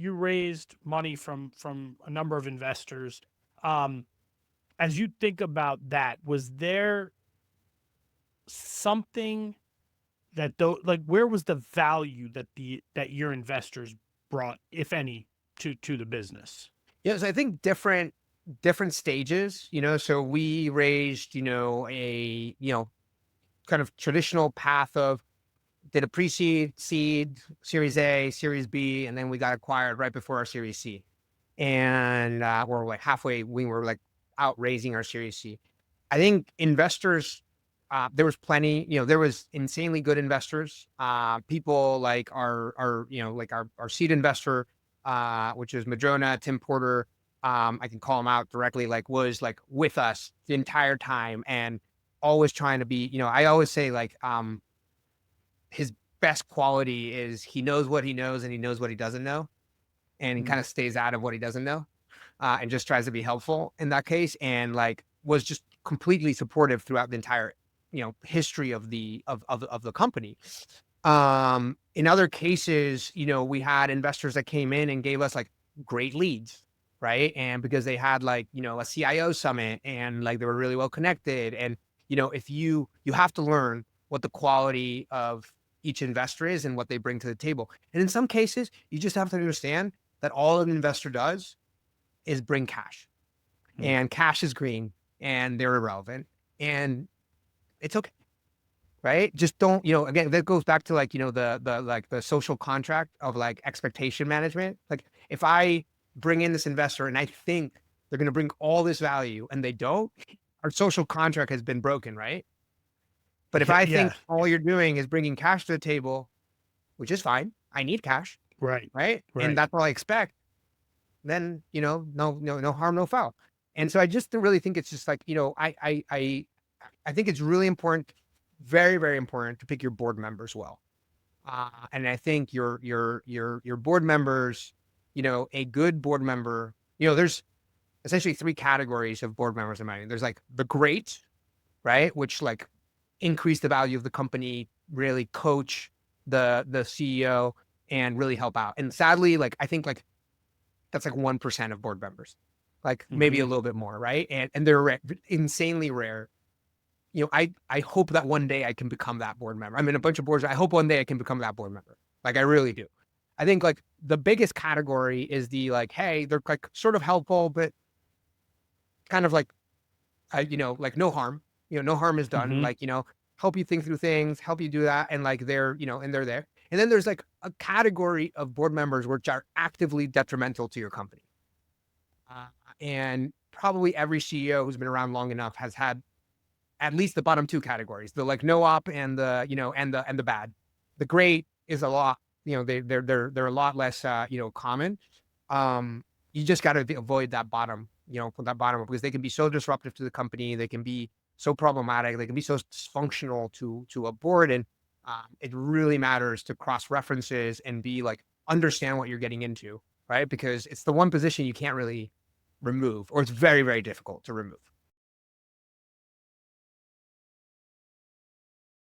you raised money from a number of investors. Um, as you think about that, was there something that though, like, where was the value that that your investors brought, if any, to the business? Yeah, so I think different stages, so we raised, kind of traditional path of did a pre-seed, seed, series A, series B, and then we got acquired right before our series C. And we're like halfway, we were like out raising our series C. I think investors, there was plenty, there was insanely good investors. People like like our seed investor, which is Madrona, Tim Porter. I can call him out directly, like was like with us the entire time and always trying to be, I always say like, his best quality is he knows what he knows and he knows what he doesn't know. And he Mm. kind of stays out of what he doesn't know, and just tries to be helpful in that case. And like was just completely supportive throughout the entire, history of the company. In other cases, we had investors that came in and gave us like great leads, right? And because they had like, a CIO summit and like they were really well connected. And, if you have to learn what the quality of each investor is and what they bring to the table. And in some cases, you just have to understand that all an investor does is bring cash, Mm. and cash is green and they're irrelevant and it's okay. Right. Just don't, again, that goes back to like, like the social contract of like expectation management. Like if I bring in this investor and I think they're going to bring all this value and they don't, our social contract has been broken. Right. But if Yeah, I yeah, think all you're doing is bringing cash to the table, which is fine, I need cash. right, Right. And right. that's all I expect. Then, no harm, no foul. And so I just really think it's just like, I think it's really important, very, very important to pick your board members well. And I think your board members, a good board member, there's essentially three categories of board members in my opinion. There's like the great, right? Which like increase the value of the company, really coach the CEO and really help out. And sadly, like I think like that's like 1% of board members, like maybe a Hmm. little bit more, right? And they're insanely rare. I hope that one day I can become that board member. I'm in a bunch of boards. I hope one day I can become that board member. Like I really do. I think like the biggest category is the like, hey, they're like sort of helpful, but kind of like, like no harm. No harm is done. Hmm. Like help you think through things, help you do that, and like they're and they're there. And then there's like a category of board members which are actively detrimental to your company. Uh, and probably every CEO who's been around long enough has had at least the bottom two categories, the like no op and the, and the bad. The great is a lot, they're a lot less, common. You just got to avoid that bottom, from that bottom because they can be so disruptive to the company. They can be so problematic. They can be so dysfunctional to a board. And it really matters to cross references and be like, understand what you're getting into, right? Because it's the one position you can't really remove, or it's very, very difficult to remove.